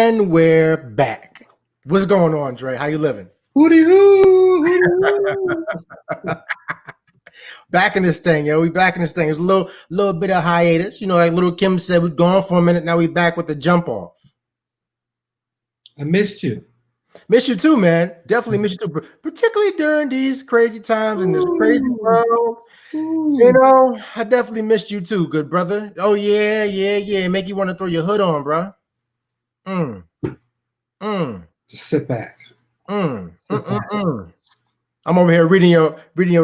And we're back. What's going on, Dre? How you living? Hooty hoo, hooty hoo. Back in this thing, yo. We back in this thing. It's a little bit of hiatus. You know, like little Kim said, we're gone for a minute. Now we back with the jump off. I missed you. Miss you too, man. Definitely miss you too. Particularly during these crazy times in this crazy world. You know, I definitely missed you too, good brother. Oh, yeah. Make you want to throw your hood on, bro. Just sit back. I'm over here reading your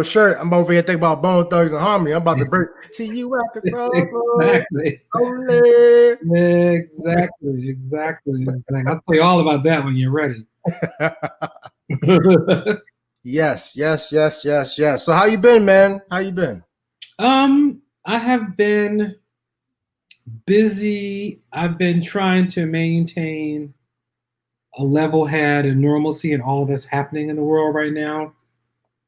shirt. I'm over here thinking about Bone Thugs and Harmony. I'm about to break. See you at the crossroads. Exactly. I'll tell you all about that when you're ready. Yes. So how you been, man? How you been? I have been busy. I've been trying to maintain a level head and normalcy in all that's happening in the world right now.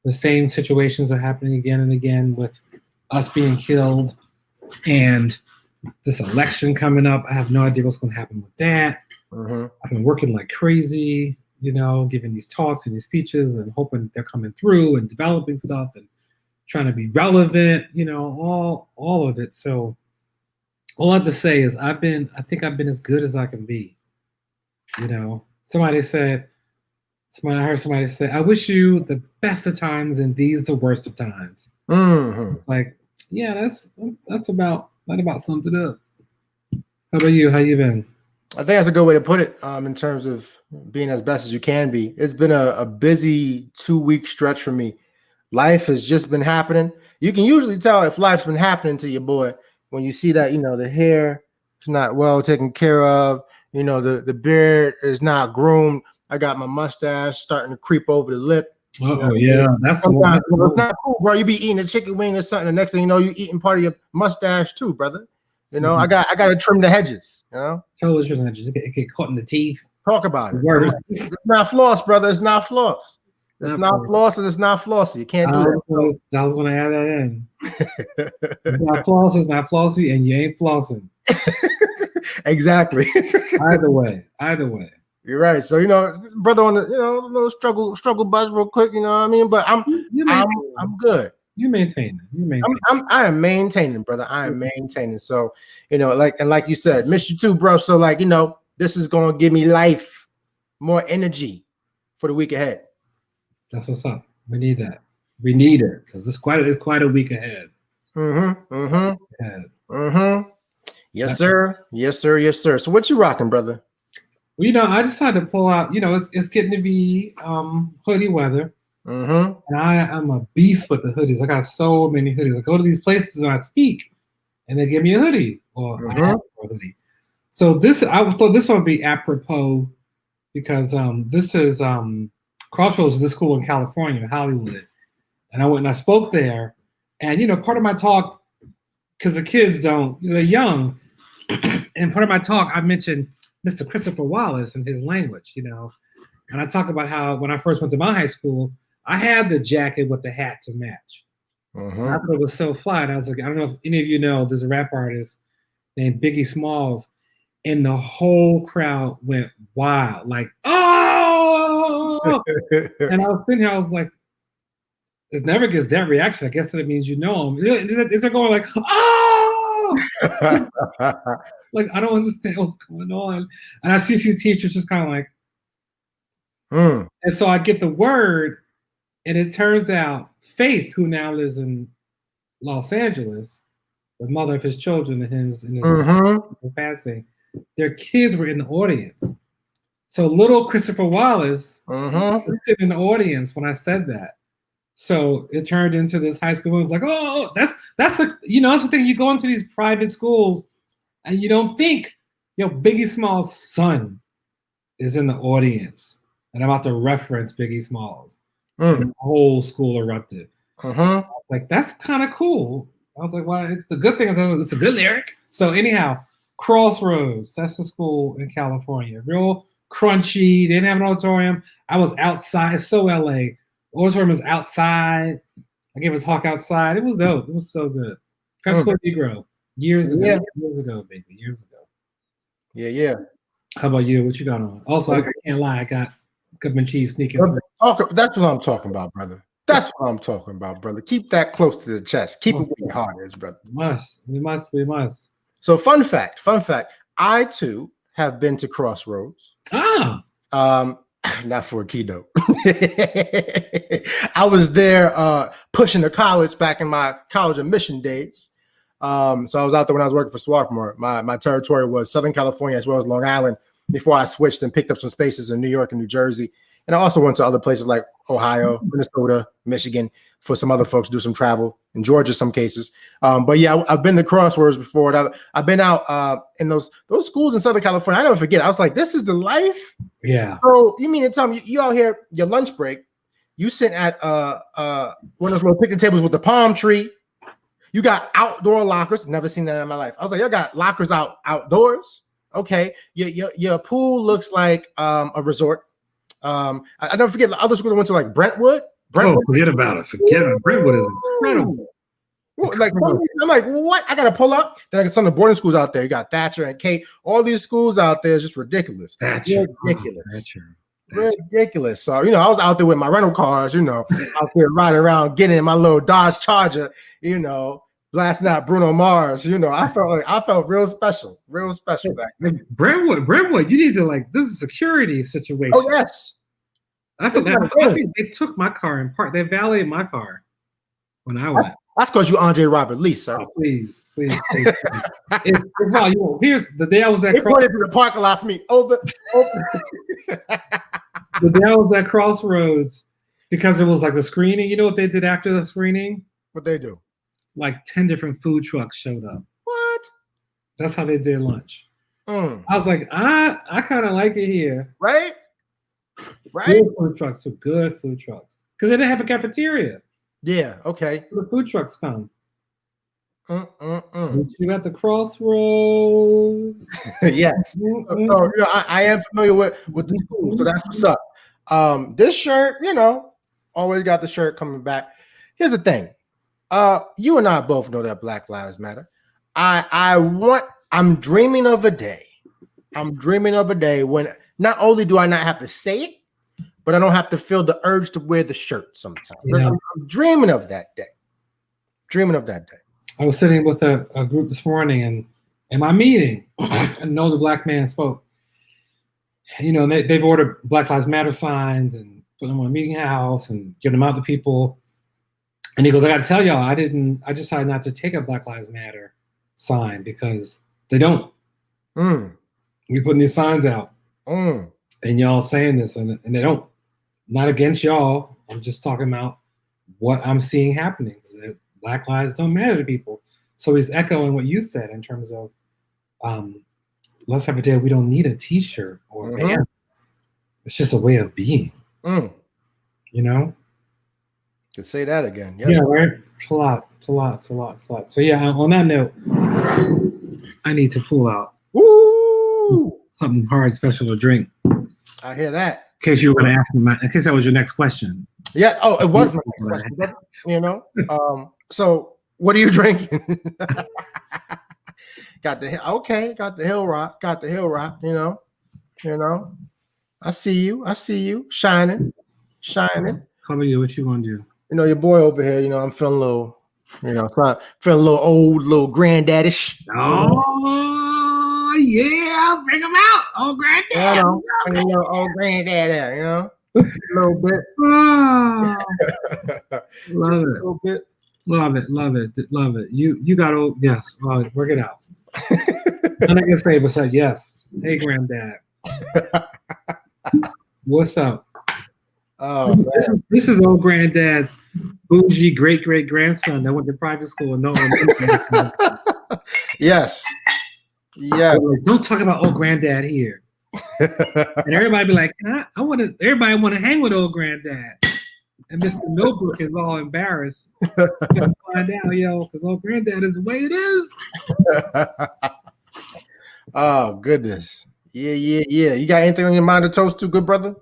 The same situations are happening again and again with us being killed and this election coming up. I have no idea what's going to happen with that. I've been working like crazy, you know, giving these talks and these speeches and hoping they're coming through and developing stuff and trying to be relevant, you know, all of it. So all I have to say is I think I've been as good as I can be. You know, I heard somebody say, I wish you the best of times and these the worst of times. It's like, yeah, that about summed it up. How about you? How you been? I think that's a good way to put it in terms of being as best as you can be. It's been a busy 2-week stretch for me. Life has just been happening. You can usually tell if life's been happening to your boy when you see that, you know, the hair is not well taken care of. You know, the beard is not groomed. I got my mustache starting to creep over the lip. Yeah. That's sometimes it's not cool, bro. You be eating a chicken wing or something. The next thing you know, you eating part of your mustache too, brother. You know, I got to trim the hedges. You know, television hedges. It get caught in the teeth. Talk about it. It's not floss, brother. It's not floss. It's not floss and it's not flossy. You can't do that. I was going to add that in. It's not floss, it's not flossy, and you ain't flossing. Exactly. Either way. You're right. So, you know, brother, on the, you know, a little struggle buzz real quick. You know what I mean? But I'm good. You maintain it. I am maintaining, brother. I am maintaining. So, you know, like you said, miss you too, bro. So, like, you know, this is gonna give me life, more energy for the week ahead. That's what's up. We need that. We need it because it's quite a week ahead. Yes, sir. So, what you rocking, brother? Well, you know, I decided to pull out. You know, it's getting to be hoodie weather. And I'm a beast with the hoodies. I got so many hoodies. I go to these places and I speak, and they give me a hoodie or I have a hoodie. So I thought this one would be apropos because this is Crossroads, this school in California, Hollywood, and I went and I spoke there. And you know, part of my talk, because the kids they're young, and part of my talk I mentioned Mr. Christopher Wallace and his language, you know, and I talk about how when I first went to my high school, I had the jacket with the hat to match. I thought it was so fly. And I was like, I don't know if any of you know, there's a rap artist named Biggie Smalls, and the whole crowd went wild, like, oh! And I was sitting here, I was like, it never gets that reaction. I guess that means you know him. Is it going like, oh! Like, I don't understand what's going on. And I see a few teachers just kind of like, and so I get the word, and it turns out Faith, who now lives in Los Angeles, the mother of his children and his passing, their kids were in the audience. So little Christopher Wallace was sitting in the audience when I said that. So it turned into this high school movie. Like, oh, that's the, you know, that's the thing. You go into these private schools and you don't think, you know, Biggie Smalls' son is in the audience, and I'm about to reference Biggie Smalls. And the whole school erupted. I was like, that's kind of cool. I was like, well, the good thing is it's a good lyric. So anyhow, Crossroads, that's the school in California. Real crunchy. They didn't have an auditorium. I was outside. It's so LA. Auditorium was outside. I gave a talk outside. It was dope. It was so good. Prep School Negro. Years ago, baby. Years ago. Yeah. How about you? What you got on? Also, I can't lie. I got government cheese sneaking through. That's what I'm talking about, brother. That's what I'm talking about, brother. Keep that close to the chest. Keep it where your heart is, brother. We must. So fun fact. I too have been to Crossroads. Not for a keynote. I was there pushing the college back in my college admission days. So I was out there when I was working for Swarthmore. My territory was Southern California as well as Long Island before I switched and picked up some spaces in New York and New Jersey. And I also went to other places like Ohio, Minnesota, Michigan for some other folks to do some travel, in Georgia, some cases. But yeah, I've been to Crossroads before. I've been out in those schools in Southern California. I never forget. I was like, this is the life. Yeah. So you mean to tell me you out here, your lunch break, you sit at one of those little picnic tables with the palm tree. You got outdoor lockers. Never seen that in my life. I was like, you got lockers outdoors. Okay. Your pool looks like a resort. I never forget the other schools I went to, like Brentwood. Oh, forget about it. Brentwood is incredible. Like I'm like, what? I gotta pull up. Then I got some of the boarding schools out there. You got Thatcher and Kate. All these schools out there is just ridiculous. Ridiculous. So I was out there with my rental cars. Out there riding around, getting in my little Dodge Charger. Blasting out Bruno Mars. I felt real special back then. Brentwood. You need to this is a security situation. Oh yes. I think they took my car and they valeted my car when I went. That's because you André Robert Lee, sir. Oh, please. Here's the day I was at. They pointed to the parking lot for me. Over. The day I was at Crossroads, because it was like the screening. You know what they did after the screening? What they do? Like 10 different food trucks showed up. What? That's how they did lunch. I was like, I kind of like it here. Right? Good food trucks. Because they didn't have a cafeteria. Yeah, okay. The food trucks come. You got the Crossroads. Yes. So I am familiar with the school, so that's what's up. This shirt, always got the shirt coming back. Here's the thing. You and I both know that Black Lives Matter. I'm dreaming of a day. When not only do I not have to say it, but I don't have to feel the urge to wear the shirt sometimes. Yeah. I'm dreaming of that day. I was sitting with a group this morning, and in my meeting, an older Black man spoke. They've ordered Black Lives Matter signs and put them on a meeting house and give them out to people. And he goes, I got to tell y'all, I decided not to take a Black Lives Matter sign because they don't. We putting these signs out. And y'all saying this, and they don't. Not against y'all. I'm just talking about what I'm seeing happening. Black lives don't matter to people. So he's echoing what you said in terms of let's have a day we don't need a t-shirt or a band. It's just a way of being. To say that again. Yes. Yeah, right. It's a lot. So yeah, on that note, I need to pull out something hard, special to drink. I hear that. In case you were going to ask me, in case that was your next question. Yeah. Oh, it was my next question. So what are you drinking? Got the Hill Rock. I see you shining. How about you? What you gonna do? Your boy over here. I'm feeling a little, feeling a little old, little granddaddish. Oh yeah, bring him out, old granddad. Old granddad there. A little bit. Love it. You got old. Yes. Work it out. I'm not gonna say besides yes. Hey, granddad. What's up? Oh, this is old granddad's bougie great grandson that went to private school and no one. Yes. Yeah. Don't talk about old granddad here. And everybody be like, everybody want to hang with old granddad. And Mr. Millbrook is all embarrassed. Find out, because old granddad is the way it is. Oh, goodness. Yeah. You got anything on your mind to toast to, good brother?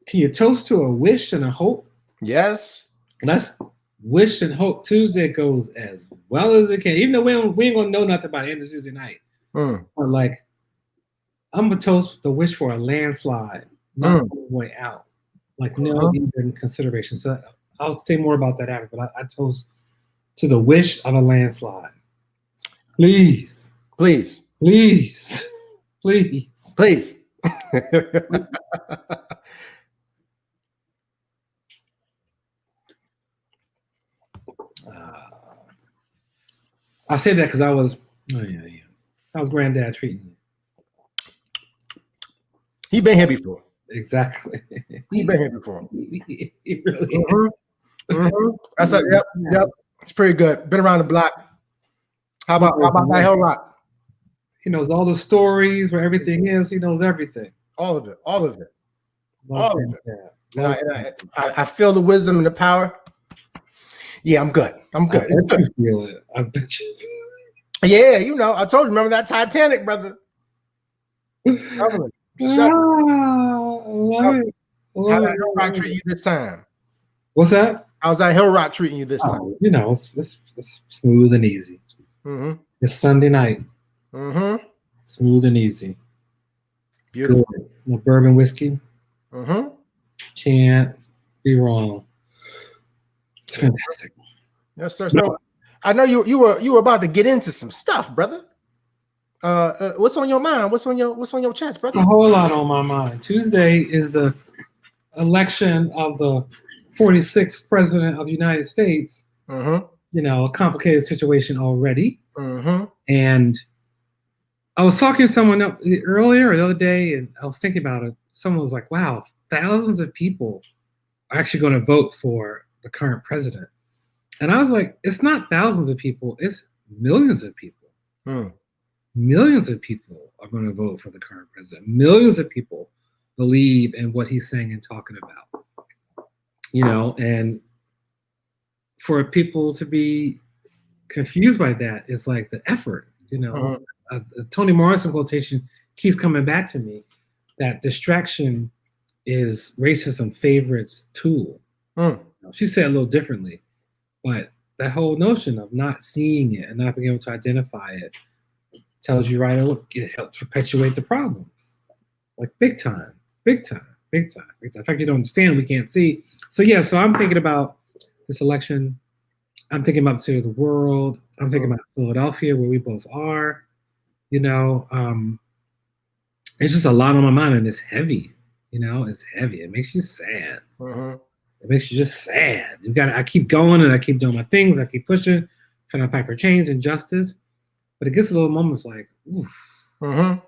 Can you toast to a wish and a hope? Yes. Wish and Hope Tuesday goes as well as it can. Even though we ain't gonna know nothing about the end of Tuesday night. But like, I'm gonna toast the wish for a landslide, not all the way out. Like no even consideration. So I'll say more about that after. But I toast to the wish of a landslide. Please, please, please, please, please. I say that because I was granddad treating you. He been here before. Exactly. He been here before. He really. That's a, yep. It's pretty good. Been around the block. How about that Hill Rock? He knows all the stories where everything is. He knows everything. All of it. Yeah. And I feel the wisdom and the power. Yeah, I'm good. I bet you feel it. I bet you feel it. Yeah, you know, I told you. Remember that Titanic, brother? Love it. How that Hill Rock treating you this time? What's that? How's that Hill Rock treating you this time? You know, it's smooth and easy. It's Sunday night. Smooth and easy. Beautiful. Good. No bourbon whiskey. Can't be wrong. It's fantastic. Yes, sir. So I know you were about to get into some stuff, brother. What's on your mind? What's on your chest, brother? A whole lot on my mind. Tuesday is the election of the 46th president of the United States. You know, a complicated situation already. And I was talking to someone earlier or the other day, and I was thinking about it. Someone was like, wow, thousands of people are actually going to vote for the current president. And I was like, it's not thousands of people, it's millions of people. Millions of people are going to vote for the current president. Millions of people believe in what he's saying and talking about. You know, and for people to be confused by that is like the effort, you know. Toni Morrison quotation keeps coming back to me, that distraction is racism favorite's tool. She said a little differently, but that whole notion of not seeing it and not being able to identify it tells you right away, it helps perpetuate the problems. Like big time. In fact, you don't understand, we can't see. So I'm thinking about this election. I'm thinking about the city of the world. I'm thinking about Philadelphia, where we both are. You know, it's just a lot on my mind, and it's heavy. You know, it's heavy. It makes you sad. It makes you just sad. I keep going and I keep doing my things. I keep pushing, trying to fight for change and justice. But it gets a little moments like, oof. You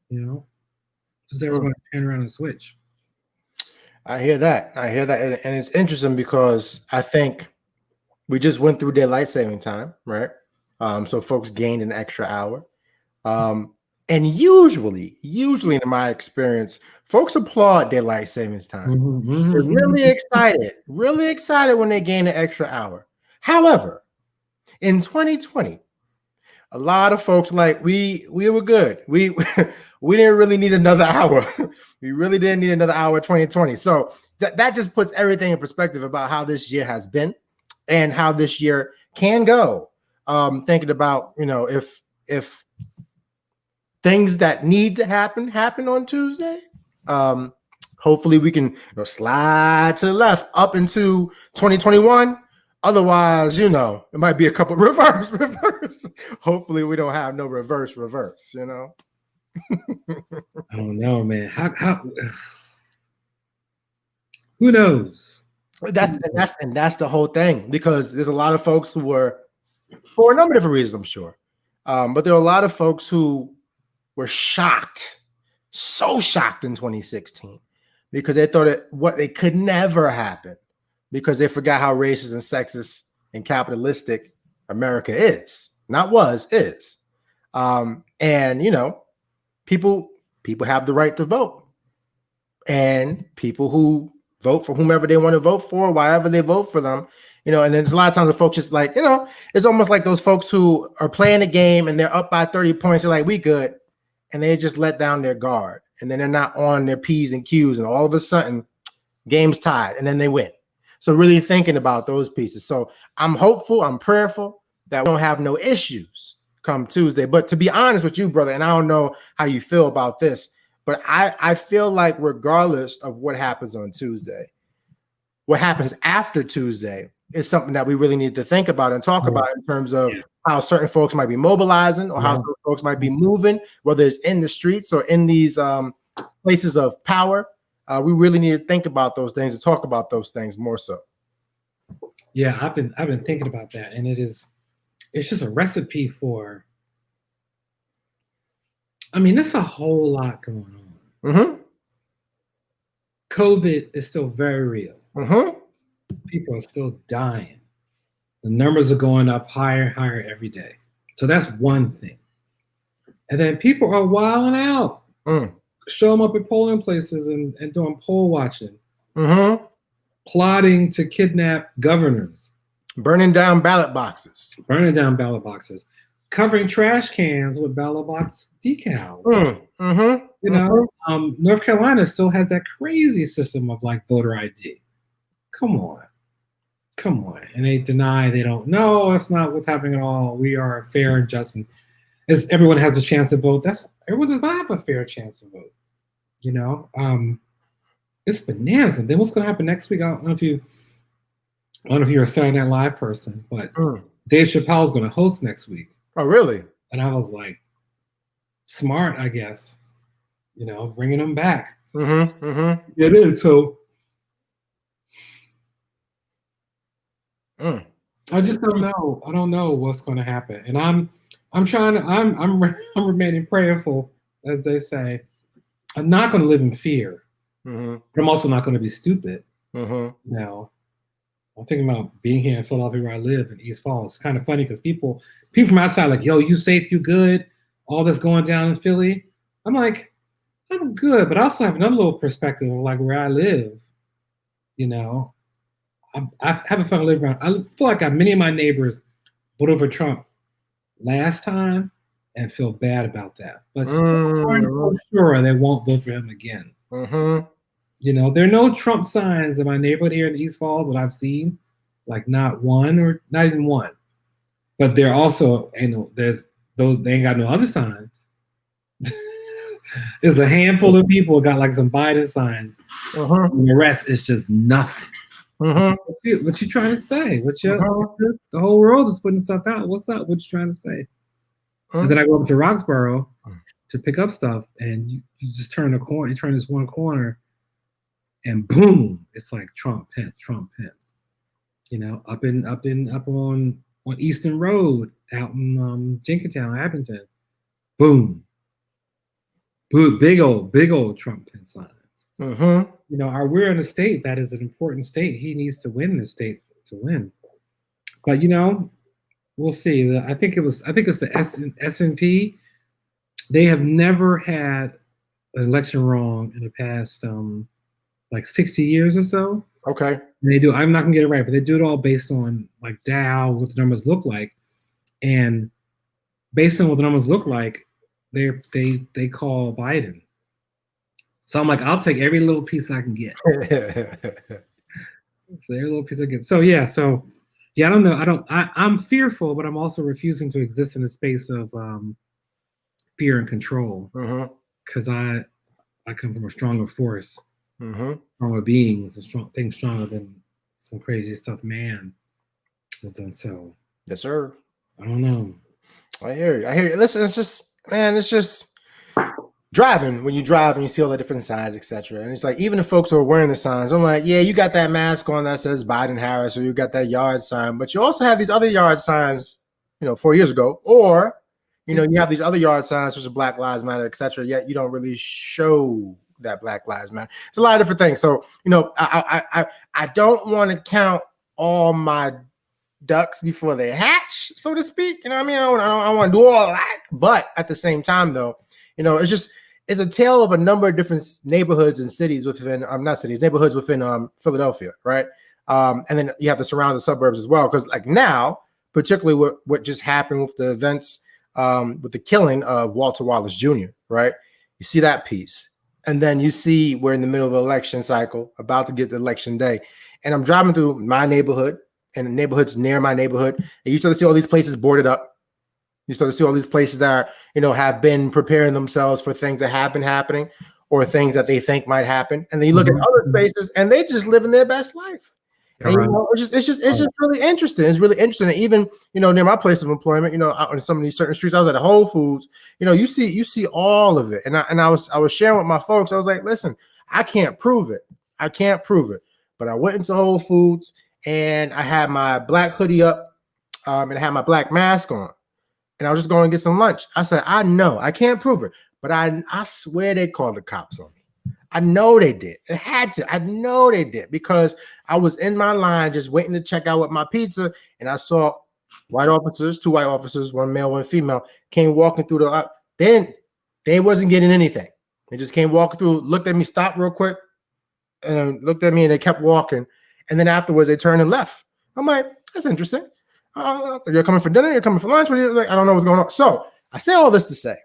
know, just everyone turn around and switch. I hear that. And it's interesting because I think we just went through daylight saving time, right? So folks gained an extra hour. And usually in my experience, folks applaud daylight savings time. They're really excited when they gain an extra hour. However, in 2020, a lot of folks like we were good. We didn't really need another hour. We really didn't need another hour in 2020. So that just puts everything in perspective about how this year has been and how this year can go. Thinking about, you know, if things that need to happen on Tuesday, hopefully we can slide to the left up into 2021. Otherwise, you know, it might be a couple reverse. Hopefully we don't have no reverse, you know. I don't know, man. How who knows? That's the whole thing, because there's a lot of folks who were, for a number of different reasons, I'm sure. But there are a lot of folks who were shocked, so shocked in 2016, because they thought it could never happen, because they forgot how racist and sexist and capitalistic America is. Not was, is. And you know, people have the right to vote. And people who vote for whomever they want to vote for, wherever they vote for them, you know, and then there's a lot of times the folks just like, you know, it's almost like those folks who are playing a game and they're up by 30 points. They're like, we good. And they just let down their guard. And then they're not on their P's and Q's. And all of a sudden, game's tied. And then they win. So really thinking about those pieces. So I'm hopeful, I'm prayerful that we don't have no issues come Tuesday. But to be honest with you, brother, and I don't know how you feel about this, but I feel like regardless of what happens on Tuesday, what happens after Tuesday is something that we really need to think about and talk about in terms of how certain folks might be mobilizing or how certain folks might be moving, whether it's in the streets or in these places of power. We really need to think about those things and talk about those things more so. Yeah, I've been thinking about that, and it's just a recipe for. I mean, there's a whole lot going on. Mm-hmm. COVID is still very real. Mm-hmm. People are still dying. The numbers are going up higher and higher every day. So that's one thing. And then people are wilding out. Show them up at polling places and doing poll watching. Mm-hmm. Plotting to kidnap governors. Burning down ballot boxes. Covering trash cans with ballot box decals. Mm-hmm. You know, North Carolina still has that crazy system of like voter ID. Come on. And they deny, they don't know. That's not what's happening at all. We are fair and just, and everyone has a chance to vote. Everyone does not have a fair chance to vote. You know, it's bananas. And then what's going to happen next week? I don't know if you're a Saturday Night Live person, but Dave Chappelle's going to host next week. Oh, really? And I was like, smart, I guess. You know, bringing them back. Mm-hmm. Mm-hmm. It is. So I just don't know. I don't know what's going to happen, and I'm remaining prayerful, as they say. I'm not going to live in fear. But I'm also not going to be stupid. Now, I'm thinking about being here in Philadelphia, where I live in East Falls. It's kind of funny because people from outside are like, yo, you safe, you good? All this going down in Philly. I'm like, I'm good, but I also have another little perspective of like where I live. You know, I haven't fun to live around. I feel like many of my neighbors voted for Trump last time and feel bad about that. But I'm sure they won't vote for him again. You know, there are no Trump signs in my neighborhood here in East Falls that I've seen, like not one or not even one. But there also there's those, they ain't got no other signs. There's a handful of people who got like some Biden signs. And the rest is just nothing. What you trying to say? The whole world is putting stuff out. What's up? What you trying to say? And then I go up to Roxborough to pick up stuff, and you just turn the corner. You turn this one corner, and boom! It's like Trump, Pence. You know, up on Eastern Road, out in Jenkintown, Abington. Boom! Big old Trump Pence signs. You know, we're in a state that is an important state. He needs to win this state to win. But you know, we'll see. I think it's the S&P. They have never had an election wrong in the past like 60 years or so. Okay. And they do. I'm not gonna get it right, but they do it all based on like Dow, what the numbers look like, and based on what the numbers look like, they call Biden. So I'm like, I'll take every little piece I can get. So yeah, I don't know. I'm fearful, but I'm also refusing to exist in a space of fear and control. Because I come from a stronger force, stronger beings, things stronger than some crazy stuff man has done. So yes, sir. I don't know. I hear you. Listen, it's just driving. When you drive and you see all the different signs, etc. And it's like, even the folks who are wearing the signs, I'm like, yeah, you got that mask on that says Biden Harris, or you got that yard sign, but you also have these other yard signs, 4 years ago, or you have these other yard signs such as Black Lives Matter, etc. Yet you don't really show that Black Lives Matter. It's a lot of different things. So I don't want to count all my ducks before they hatch, so to speak. You know what I mean? I don't want to do all that, but at the same time, though, it's a tale of a number of different neighborhoods and cities within, neighborhoods within Philadelphia, right? And then you have the surrounding suburbs as well, because like now, particularly what just happened with the events, with the killing of Walter Wallace Jr., right? You see that piece. And then you see we're in the middle of an election cycle, about to get to election day. and I'm driving through my neighborhood and the neighborhoods near my neighborhood, and you start to see all these places boarded up. You start to see all these places that are, have been preparing themselves for things that have been happening or things that they think might happen. And then you look at other spaces and they just living their best life. And it's just really interesting. It's really interesting. And even, near my place of employment, out on some of these certain streets, I was at a Whole Foods, you see all of it. And I was sharing with my folks. I was like, listen, I can't prove it. But I went into Whole Foods and I had my black hoodie up and I had my black mask on. And I was just going to get some lunch. I said, I know I can't prove it, but I swear they called the cops on me. I know they did. It had to. I know they did because I was in my line just waiting to check out with my pizza, and I saw white officers, 2 white officers, 1 male, 1 female, came walking through the. Then they wasn't getting anything. They just came walking through, looked at me, stopped real quick, and looked at me, and they kept walking. And then afterwards, they turned and left. I'm like, that's interesting. You're coming for dinner, you're coming for lunch. I don't know what's going on. So I say all this to say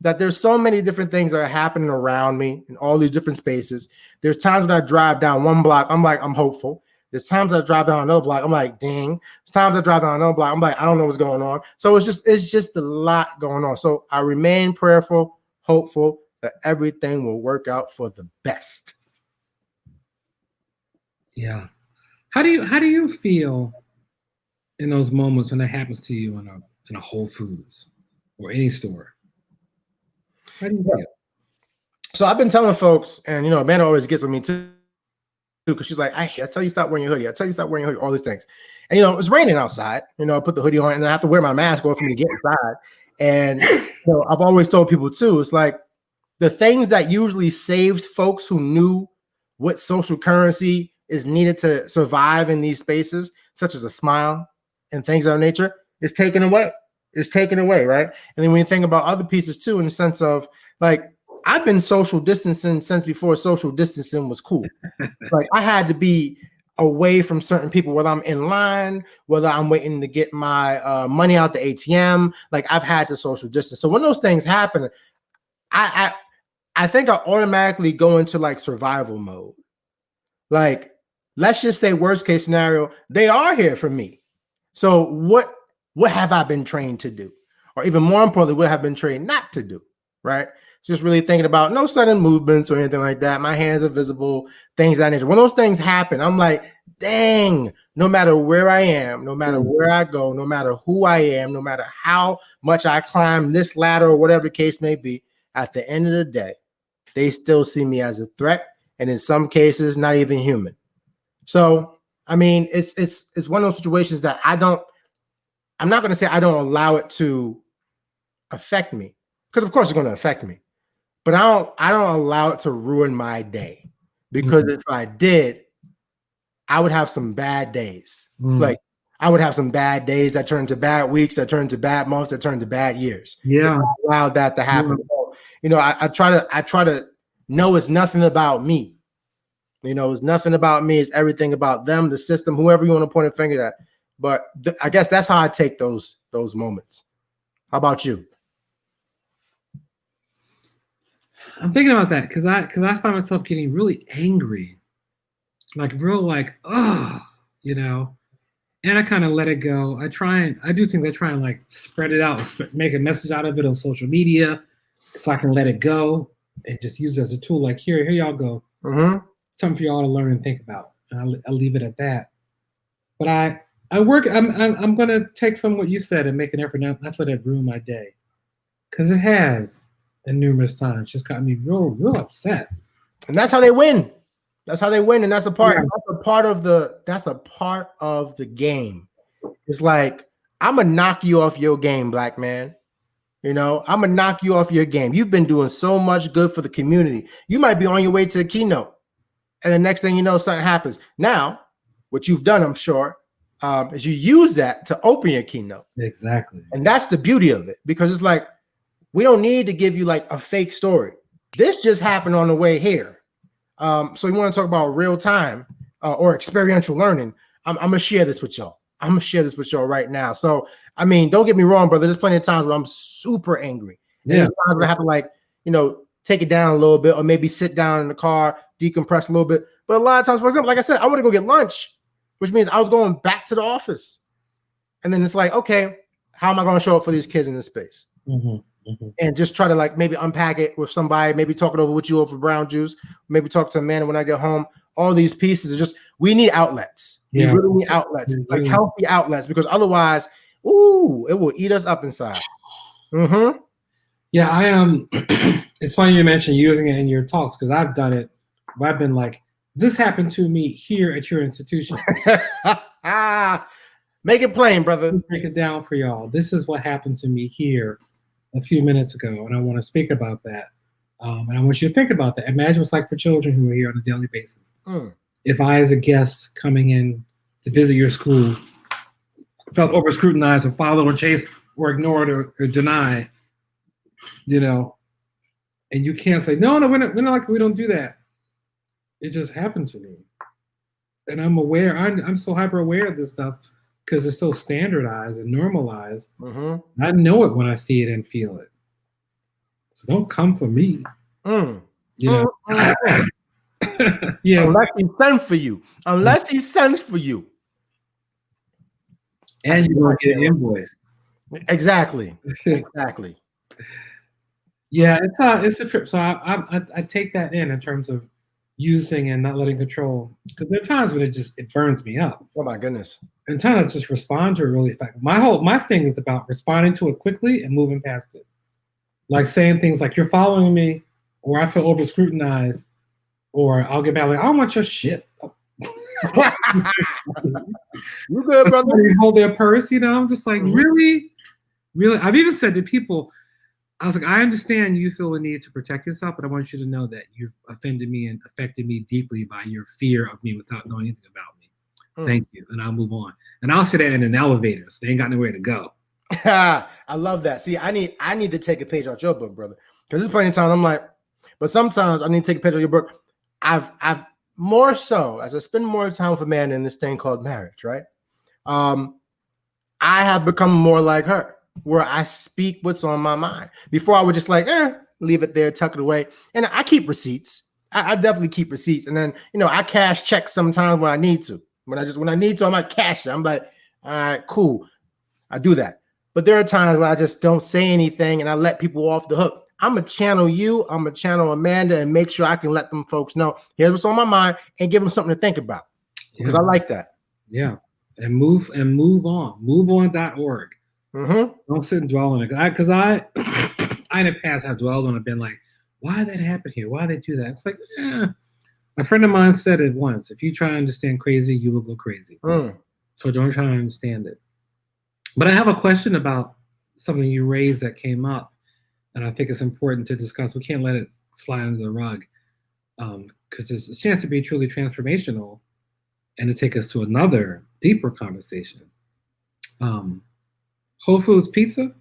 that there's so many different things that are happening around me in all these different spaces. There's times when I drive down one block, I'm like, I'm hopeful. There's times I drive down another block, I'm like, dang. There's times I drive down another block, I'm like, I don't know what's going on. So it's just a lot going on. So I remain prayerful, hopeful that everything will work out for the best. Yeah. How do you feel in those moments when that happens to you in a Whole Foods or any store? How do you feel? So I've been telling folks, and Amanda always gets with me too, because she's like, I tell you stop wearing your hoodie. I tell you stop wearing your hoodie, all these things. And it's raining outside. I put the hoodie on and I have to wear my mask for me to get inside. And I've always told people too, it's like the things that usually saved folks who knew what social currency is needed to survive in these spaces, such as a smile and things of that nature, is taken away. It's taken away, right? And then when you think about other pieces too, in the sense of like, I've been social distancing since before social distancing was cool. Like I had to be away from certain people, whether I'm in line, whether I'm waiting to get my money out the ATM. Like I've had to social distance. So when those things happen, I think I automatically go into like survival mode. Like, let's just say worst case scenario, they are here for me. So what have I been trained to do? Or even more importantly, what have I been trained not to do, right? Just really thinking about no sudden movements or anything like that. My hands are visible, things of that nature. When those things happen, I'm like, dang, no matter where I am, no matter where I go, no matter who I am, no matter how much I climb this ladder or whatever the case may be, at the end of the day, they still see me as a threat. And in some cases, not even human. So, I mean, it's one of those situations that I'm not going to say I don't allow it to affect me, because of course it's going to affect me, but I don't allow it to ruin my day, because if I did, I would have some bad days. Like I would have some bad days that turn to bad weeks, that turn to bad months, that turn to bad years. Yeah, I allowed that to happen. So, I try to know it's nothing about me. It's nothing about me. It's everything about them, the system, whoever you want to point a finger at. But I guess that's how I take those moments. How about you? I'm thinking about that because I find myself getting really angry, like real, like, oh, and I kind of let it go. I try and like spread it out, make a message out of it on social media, so I can let it go and just use it as a tool. Like here y'all go. Something for y'all to learn and think about. And I'll leave it at that. But I'm gonna take some of what you said and make an effort not to let it ruin my day, because it has, and numerous times, just got me real upset. And that's how they win. That's how they win, and that's a part. Yeah. That's a part of the game. It's like, I'm gonna knock you off your game, black man. I'm gonna knock you off your game. You've been doing so much good for the community. You might be on your way to a keynote, and the next thing you know, something happens. Now, what you've done, I'm sure, is you use that to open your keynote. Exactly. And that's the beauty of it, because it's like, we don't need to give you like a fake story. This just happened on the way here. So you want to talk about real time or experiential learning. I'm going to share this with y'all. I'm going to share this with y'all right now. So, I mean, don't get me wrong, brother. There's plenty of times where I'm super angry. And there's times where I have to take it down a little bit, or maybe sit down in the car, decompress a little bit. But a lot of times, for example, like I said, I want to go get lunch, which means I was going back to the office. And then it's like, okay, how am I going to show up for these kids in this space? And just try to like maybe unpack it with somebody, maybe talk it over with you over brown juice, maybe talk to a man when I get home. All these pieces are just, we need outlets. We really need outlets, like healthy outlets, because otherwise, it will eat us up inside. Yeah, I am. It's funny you mentioned using it in your talks, because I've done it. I've been like, this happened to me here at your institution. Make it plain, brother. Break it down for y'all. This is what happened to me here a few minutes ago, and I want to speak about that. And I want you to think about that. Imagine what's like for children who are here on a daily basis. If I, as a guest coming in to visit your school, felt over scrutinized or followed or chased or ignored or denied, and you can't say, no, we're not like, we don't do that. It just happened to me. And I'm aware, I'm so hyper aware of this stuff because it's so standardized and normalized. I know it when I see it and feel it. So don't come for me. Yes. Unless he sends for you. Unless he sends for you. And you're going to get an invoice. Exactly. Yeah, it's a trip. So I take that in terms of using and not letting control, because there are times when it burns me up. Oh my goodness. And trying to just respond to it really effectively. My thing is about responding to it quickly and moving past it. Like saying things like, you're following me, or I feel over scrutinized, or I'll get back like, I don't want your shit. You good, brother? Hold their purse, I'm just like, really? I've even said to people, I was like, I understand you feel the need to protect yourself, but I want you to know that you've offended me and affected me deeply by your fear of me without knowing anything about me. Thank you. And I'll move on. And I'll say that in an elevator, so they ain't got nowhere to go. I love that. See, I need to take a page out your book, brother. Because there's plenty of times I'm like, but sometimes I need to take a page out your book. I've more so, as I spend more time with a man in this thing called marriage, right? I have become more like her, where I speak what's on my mind. Before I would just like, leave it there, tuck it away. And I keep receipts. I definitely keep receipts. And then, I cash checks sometimes when I need to. When I need to, I might cash it. I'm like, all right, cool. I do that. But there are times where I just don't say anything and I let people off the hook. I'm going to channel you. I'm going to channel Amanda and make sure I can let them folks know here's what's on my mind and give them something to think about. Because I like that. Yeah. And move on. MoveOn.org. Don't sit and dwell on it. Because I in the past have dwelled on it, been like, why did that happen here? Why did they do that? It's like, a friend of mine said it once. If you try to understand crazy, you will go crazy. So don't try to understand it. But I have a question about something you raised that came up, and I think it's important to discuss. We can't let it slide under the rug, because there's a chance to be truly transformational and to take us to another deeper conversation. Whole Foods Pizza?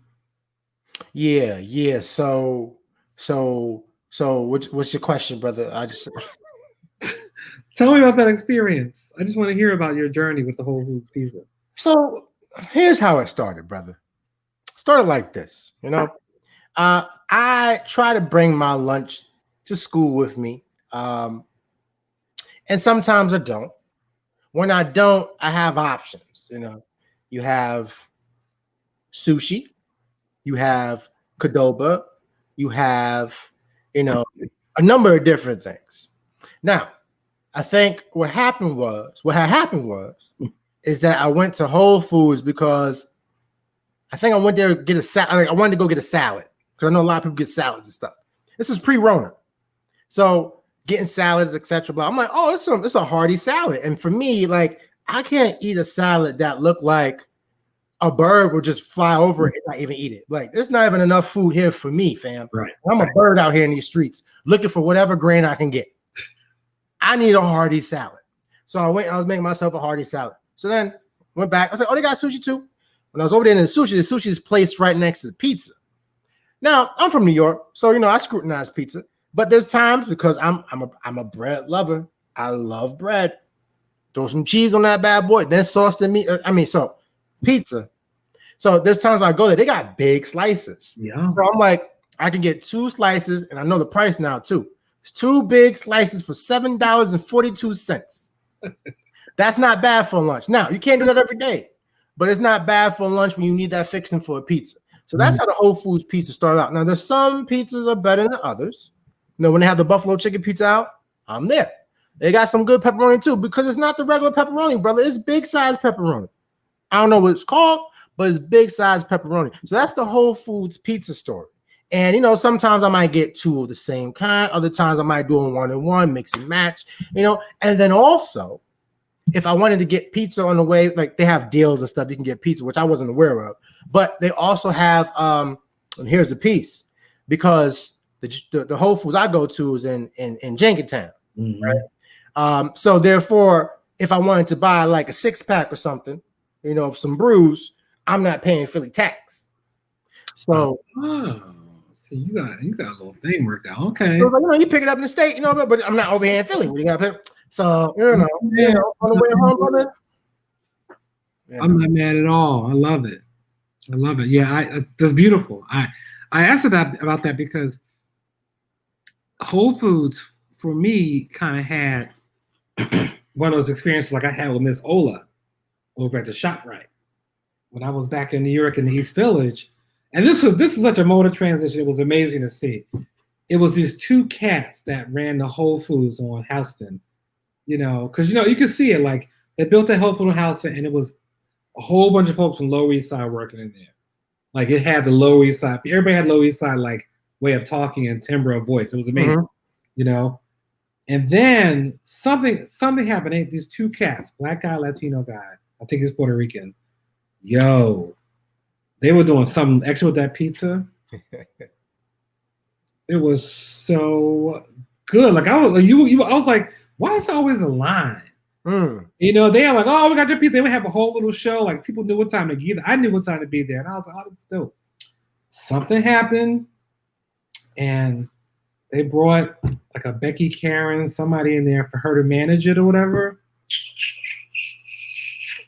Yeah. So what's your question, brother? Tell me about that experience. I just want to hear about your journey with the Whole Foods Pizza. So here's how it started, brother. Started like this, I try to bring my lunch to school with me. And sometimes I don't. When I don't, I have options. You have sushi, you have Qdoba, you have, a number of different things. Now, I think what had happened was is that I went to Whole Foods because I think I went there to get a salad. I wanted to go get a salad because I know a lot of people get salads and stuff. This is pre-Rona. So getting salads, etc. Blah. I'm like, oh, it's a hearty salad. And for me, like, I can't eat a salad that looked like a bird would just fly over it and not even eat it. Like, there's not even enough food here for me, fam. Right. I'm a bird out here in these streets looking for whatever grain I can get. I need a hearty salad. So I was making myself a hearty salad. So then went back. I was like, oh, they got sushi too. When I was over there in the sushi is placed right next to the pizza. Now, I'm from New York, so I scrutinize pizza. But there's times, because I'm a bread lover. I love bread. Throw some cheese on that bad boy, then sauce the meat. So pizza. So there's times when I go there, they got big slices. Yeah. So I'm like, I can get 2 slices, and I know the price now too. It's 2 big slices for $7.42. That's not bad for lunch. Now, you can't do that every day, but it's not bad for lunch when you need that fixing for a pizza. So that's how the Whole Foods pizza started out. Now, there's some pizzas are better than others. You know, when they have the buffalo chicken pizza out, I'm there. They got some good pepperoni too, because it's not the regular pepperoni, brother. It's big size pepperoni. I don't know what it's called, but it's big size pepperoni. So that's the Whole Foods pizza story. And, you know, sometimes I might get 2 of the same kind. Other times I might do a 1-in-1, mix and match, you know. And then also, if I wanted to get pizza on the way, like they have deals and stuff, you can get pizza, which I wasn't aware of. But they also have, and here's a piece, because the Whole Foods I go to is in Jenkintown, right? So therefore, if I wanted to buy like a 6-pack or something, you know, of some brews, I'm not paying Philly tax. So, so you got a little thing worked out. Okay, so like, you know, you pick it up in the state, you know, but I'm not over here in Philly. You got to pay. So you know, on the way home, brother. I'm not mad at all. I love it. Yeah, that's beautiful. I asked about that because Whole Foods for me kind of had one of those experiences like I had with Miss Ola over at the ShopRite when I was back in New York in the East Village. And this is such a motor transition. It was amazing to see. It was these 2 cats that ran the Whole Foods on Houston, you know, because, you know, you could see it. Like, they built a Whole Foods on Houston, and it was a whole bunch of folks from Lower East Side working in there. Like, it had the Lower East Side. Everybody had Lower East Side, like, way of talking and timbre of voice. It was amazing, you know. And then something happened. These 2 cats, black guy, Latino guy, I think he's Puerto Rican. Yo, they were doing something extra with that pizza. It was so good. Like I was like, why is there always a line? You know, they are like, oh, we got your pizza. They would have a whole little show. Like people knew what time to get. I knew what time to be there, and I was like, oh, this is dope. Something happened, and they brought like a Becky Karen, somebody in there for her to manage it or whatever.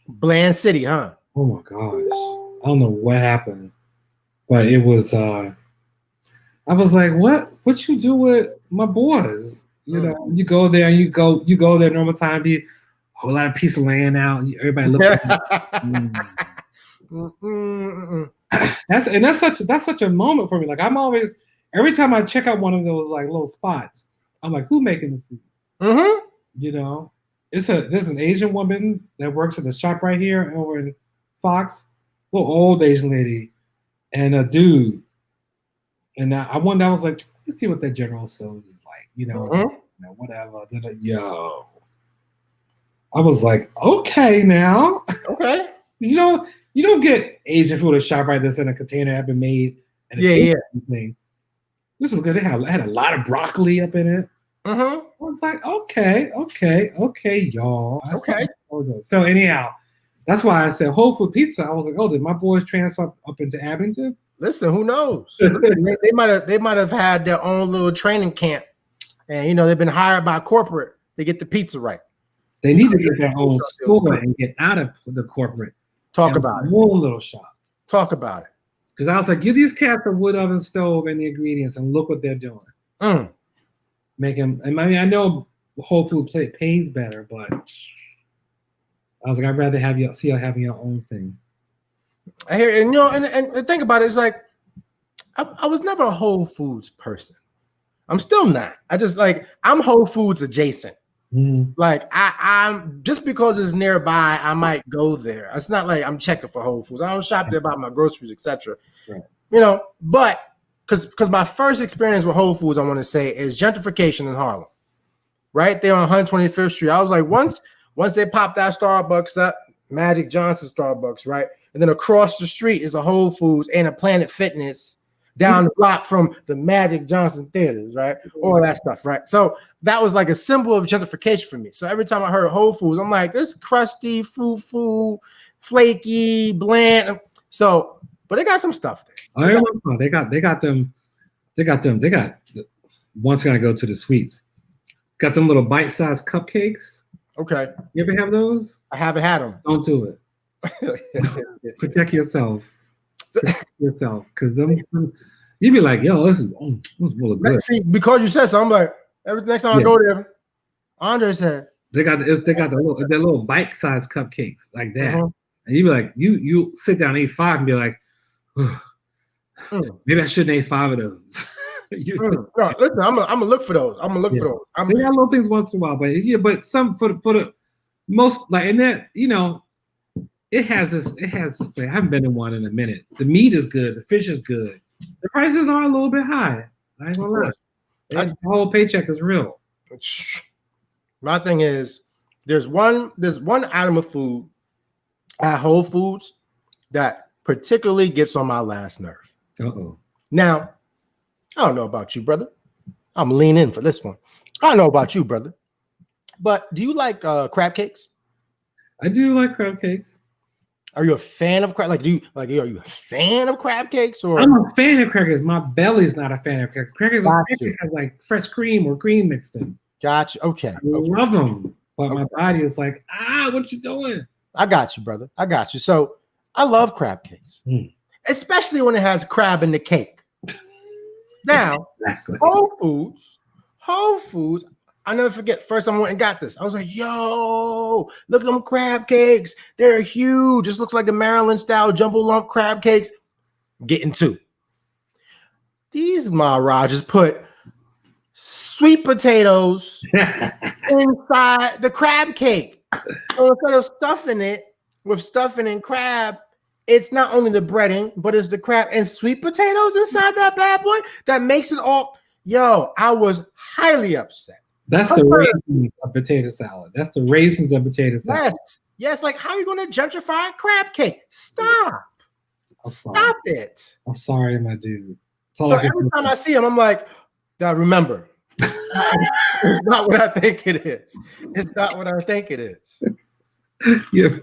Bland City, huh? Oh my gosh. I don't know what happened, but it was I was like, what you do with my boys? You know, you go there, you go there normal time, be a whole lot of pizza laying out, everybody looking That's such a moment for me. Like I'm always, every time I check out one of those like little spots, I'm like, who making the food? You know, there's an Asian woman that works at the shop right here over in Fox, little old Asian lady, and a dude. And I was like, let's see what that General Tso's is like, you know, whatever. Yo, I was like, okay, now, okay, you know, you don't get Asian food at ShopRite that's in a container have been made. And thing. This was good. It had a lot of broccoli up in it. I was like, okay, y'all. Okay. So anyhow, that's why I said Whole Food Pizza. I was like, oh, did my boys transfer up into Abington? Listen, who knows? they might have had their own little training camp, and you know they've been hired by corporate to get the pizza right. They need to get their own store and get out of the corporate. Talk about it. One little shop. Talk about it. Because I was like, give these cats a wood oven stove and the ingredients, and look what they're doing. Make them. I mean, I know Whole Food pays better, but I was like, I'd rather have you having your own thing. I hear, and you know, and think about it. It's like I was never a Whole Foods person. I'm still not. I'm Whole Foods adjacent. Like I'm just because it's nearby, I might go there. It's not like I'm checking for Whole Foods. I don't shop there about my groceries, etc. Right. You know, but because my first experience with Whole Foods, I want to say, is gentrification in Harlem, right there on 125th Street. I was like, once they popped that Starbucks up, Magic Johnson Starbucks, right, and then across the street is a Whole Foods and a Planet Fitness down the block from the Magic Johnson theaters, right? All that stuff, right? So that was like a symbol of gentrification for me. So every time I heard Whole Foods, I'm like, this crusty, foo-foo, flaky, bland. So, but they got some stuff there. They got them. Once gonna go to the sweets. Got them little bite-sized cupcakes. Okay. You ever have those? I haven't had them. Don't do it. Protect yourself. Because them you'd be like, yo, this is really good. See, because you said so, I'm like, Every next time I go there, André said they got the little bite sized cupcakes like that, and you be like, you sit down and eat 5 and be like, maybe I shouldn't eat 5 of those. No, listen, I'm gonna look for those. I'm gonna look for those. They got little things once in a while, but some for the most, like, and that, it has this thing. I haven't been in one in a minute. The meat is good, the fish is good. The prices are a little bit high. I ain't gonna lie. The whole paycheck is real. My thing is, there's one item of food at Whole Foods that particularly gets on my last nerve. Now, I don't know about you, brother. I'm leaning in for this one. I don't know about you, brother. But do you like crab cakes? I do like crab cakes. Are you a fan of crab? Are you a fan of crab cakes? Or I'm a fan of crab cakes. My belly's not a fan of crab cakes. Crab cakes have like fresh cream or cream mixed in. Gotcha. Okay. I love them, but my body is like, what you doing? I got you, brother. I got you. So I love crab cakes, especially when it has crab in the cake. Now, exactly. Whole Foods. I never forget. First time I went and got this, I was like, "Yo, look at them crab cakes! They're huge. Just looks like a Maryland-style jumbo lump crab cakes." Getting 2. These Maharajas put sweet potatoes inside the crab cake. So instead of stuffing it with stuffing and crab, it's not only the breading, but it's the crab and sweet potatoes inside that bad boy that makes it all. Yo, I was highly upset. That's the raisins of potato salad. That's the raisins of potato salad. Yes. Like, how are you going to gentrify a crab cake? Stop it. I'm sorry, my dude. So every time I see him, I'm like, remember, it's not what I think it is. It's not what I think it is. Your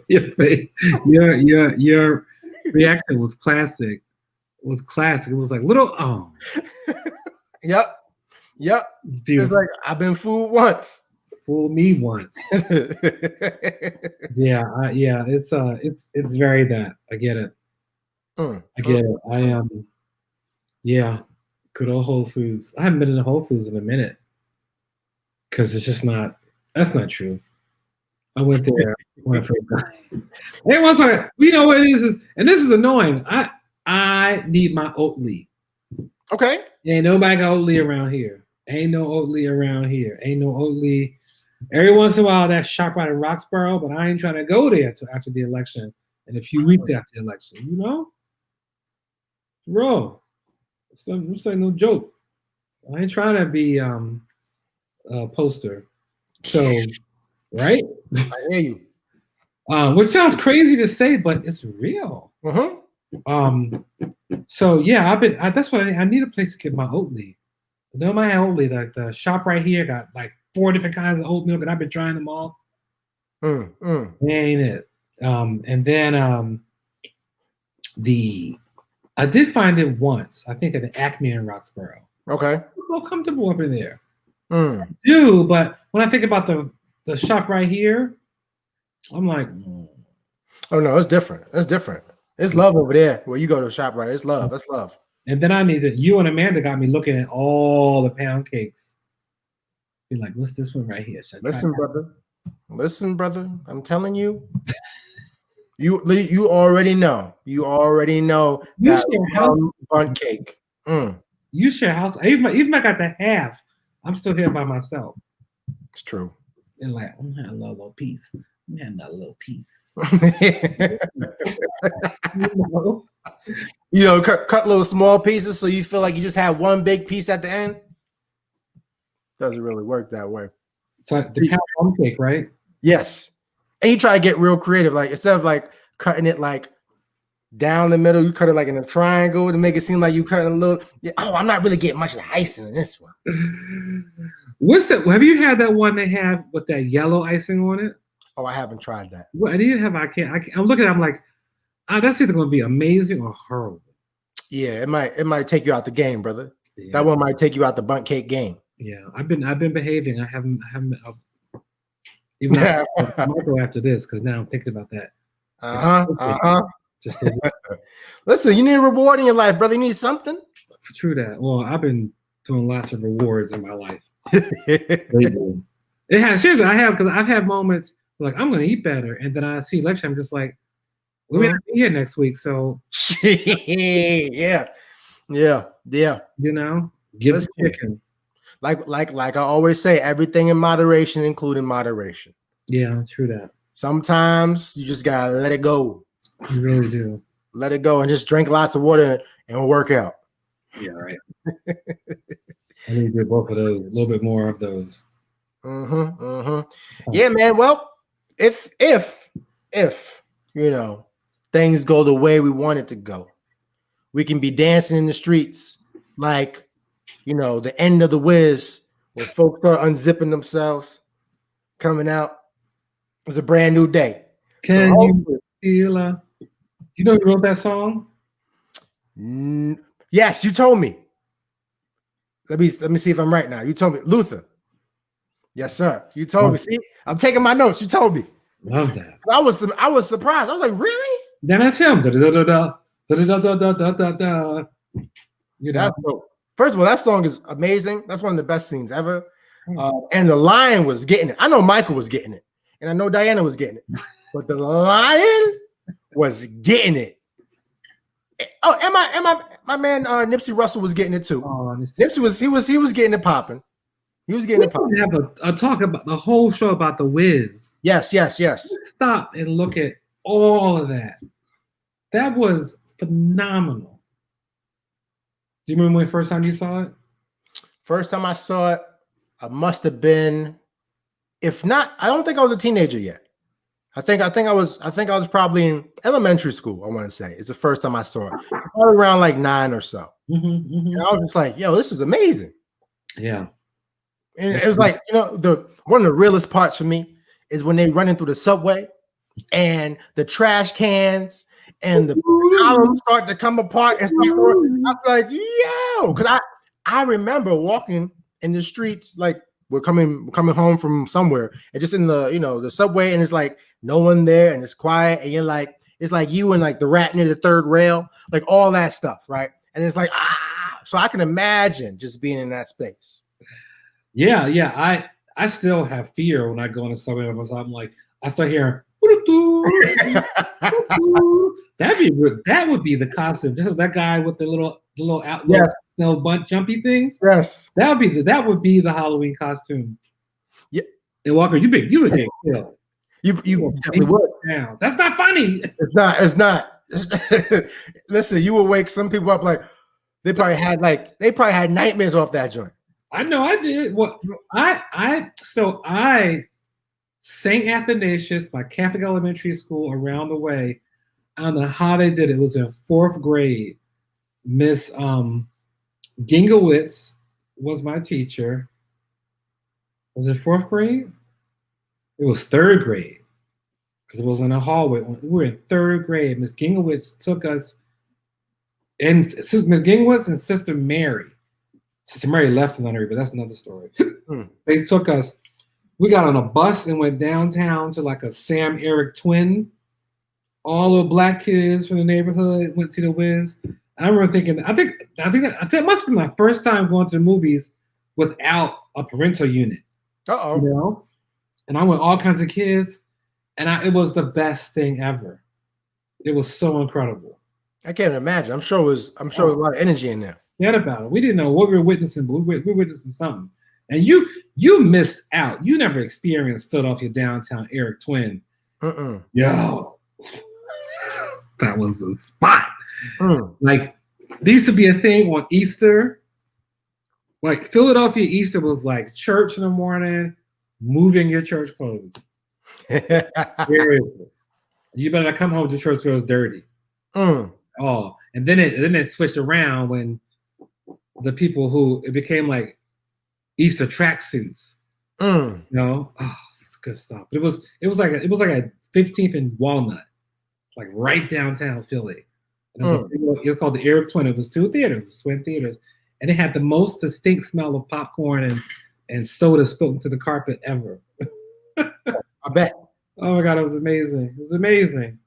reaction was classic. It was like little Yep. It's like, I've been fooled once. Fool me once. Yeah. It's very that. I get it. I get it. I am. Yeah. Good old Whole Foods. I haven't been in the Whole Foods in a minute because it's just not. That's not true. I went there. Every once in a while, you know what it is, and this is annoying. I need my Oatly. Okay. Ain't nobody got Oatly around here. Ain't no Oatly around here. Ain't no Oatly. Every once in a while, that shop right in Roxborough, but I ain't trying to go there until after the election and a few weeks after the election. You know, bro. It's like no joke. I ain't trying to be a poster. So, right? I hear you. Which sounds crazy to say, but it's real. So yeah, that's what I need a place to get my Oatly. You know, my Oatly, like the shop right here got like 4 different kinds of oat milk, and I've been trying them all. Ain't it? And then I did find it once, I think at the Acme in Roxborough. Okay. It's so comfortable up in there. I do, but when I think about the shop right here, I'm like, oh no, it's different. It's different. It's love over there where you go to the shop, right? It's love. That's love. And then you and Amanda got me looking at all the pound cakes. Be like, what's this one right here? Listen, brother. I'm telling you. You already know. You already know that bun cake. You share house. Even if I got the half, I'm still here by myself. It's true. And like, I'm having a little piece. I'm having a little piece. Cut little small pieces so you feel like you just have one big piece at the end. Doesn't really work that way. So the pound bun cake, right? Yes. And you try to get real creative. Like, instead of like cutting it like down the middle, you cut it like in a triangle to make it seem like you cut a little. I'm not really getting much of the icing in this one. What's that? Have you had that one they have with that yellow icing on it? Oh, I haven't tried that. Well, I didn't have. I can't. I'm looking at it, I'm like, that's either going to be amazing or horrible. Yeah, it might take you out the game, brother. Yeah. That one might take you out the bundt cake game. Yeah, I've been behaving. I haven't. Even I might go after this because now I'm thinking about that. Just listen, you need a reward in your life, brother. You need something. True that. Well, I've been doing lots of rewards in my life. They do. It has seriously. I have because I've had moments like I'm going to eat better, and then I see lecture. I'm just like, we may not be here next week, so yeah, yeah, yeah. you know, give Listen, the chicken. like I always say, everything in moderation, including moderation. Yeah, true that. Sometimes you just gotta let it go. You really do. Let it go and just drink lots of water and work out. Yeah, right. I need to do both of those. A little bit more of those. Yeah, man. Well, if you know things go the way we want it to go, we can be dancing in the streets like the end of the Wiz, where folks start unzipping themselves, coming out. It was a brand new day. Can you feel? You know who wrote that song? Yes, you told me. Let me see if I'm right now. You told me Luther. Yes, sir. You told me. See, I'm taking my notes. You told me. Love that. I was surprised. I was like, really? Then that's him. You know. First of all, that song is amazing. That's one of the best scenes ever. And the lion was getting it. I know Michael was getting it, and I know Diana was getting it, but the lion was getting it. Oh, and my man Nipsey Russell was getting it too. Nipsey was getting it popping. He was getting it popping. Have a talk about the whole show about the Wiz. Yes. Stop and look at all of that. That was phenomenal. Do you remember when the first time you saw it? First time I saw it, I must have been, if not, I don't think I was a teenager yet. I think I was probably in elementary school. I want to say it's the first time I saw it, probably around like 9 or so. And I was just like, "Yo, this is amazing." Yeah, and it was like the one of the realest parts for me is when they running through the subway and the trash cans and the columns start to come apart and start. I was like, "Yo," because I remember walking in the streets like we're coming home from somewhere and just in the the subway and it's like no one there and it's quiet and you're like it's like you and like the rat near the third rail, like all that stuff, right? And it's like so I can imagine just being in that space. Yeah. I still have fear when I go in the subway. I'm like, I start hearing that would be the costume. Just that guy with the little outlook, bunch jumpy things. Yes, that would be the Halloween costume. Yeah, and Walker, you would get killed. You definitely would. Down. That's not funny. It's not. Listen, you will wake some people up like they probably had nightmares off that joint. I know I did. Well, I St. Athanasius, my Catholic elementary school around the way. I don't know how they did it. It was in 4th grade. Miss Gingowitz was my teacher. Was it 4th grade? It was 3rd grade because it was in a hallway. We were in 3rd grade. Miss Gingowitz took us, and Miss Gingowitz and Sister Mary. Sister Mary left in Unary, but that's another story. They took us. We got on a bus and went downtown to like a Sam Eric twin. All the black kids from the neighborhood went to the Wiz. And I remember thinking, I think that must have been my first time going to the movies without a parental unit. And I went all kinds of kids, and it was the best thing ever. It was so incredible. I can't imagine. I'm sure it was a lot of energy in there. Forget about it. We didn't know what we were witnessing, but we were witnessing something. And you missed out. You never experienced Philadelphia downtown Eric Twin. Yo, that was the spot. Like, there used to be a thing on Easter. Like, Philadelphia Easter was like church in the morning, moving your church clothes. Seriously. You better not come home to church clothes dirty. Oh, and then it switched around when the people who it became like Easter tracksuits. It's good stuff. But it was like a 15th and Walnut, like right downtown Philly. And it was called the Eric Twin. It was 2 theaters, twin theaters, and it had the most distinct smell of popcorn and soda spilled into the carpet ever. I bet. Oh my God, it was amazing. It was amazing.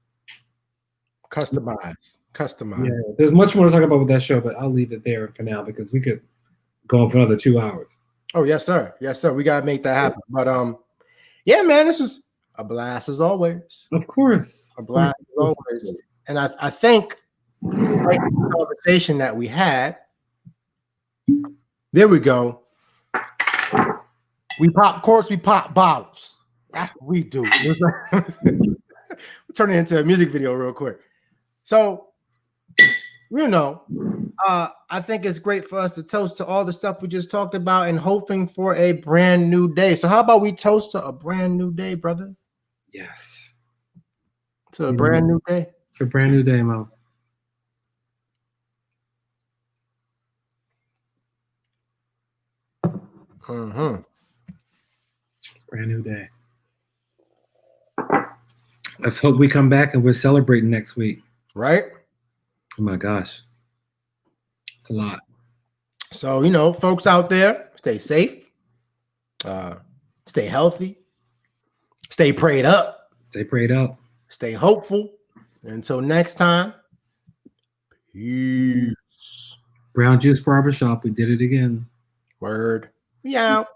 Customized. Yeah, there's much more to talk about with that show, but I'll leave it there for now because we could go on for another 2 hours. Oh, yes, sir. Yes, sir. We gotta make that happen. But yeah, man, this is a blast as always. Of course. A blast as always. And I think like the conversation that we had. There we go. We pop corks, we pop bottles. That's what we do. Turn it into a music video real quick. So, you know, I think it's great for us to toast to all the stuff we just talked about and hoping for a brand new day. So, how about we toast to a brand new day, brother? Yes. To a brand new day. It's a brand new day, Mo. Mm-hmm. Brand new day. Let's hope we come back and we're celebrating next week. Right? Oh my gosh. It's a lot. So, you know, folks out there, stay safe, stay healthy, stay prayed up, Stay prayed up. stay hopeful. Until next time, peace. Brown Juice Barbershop. We did it again. Word. We out.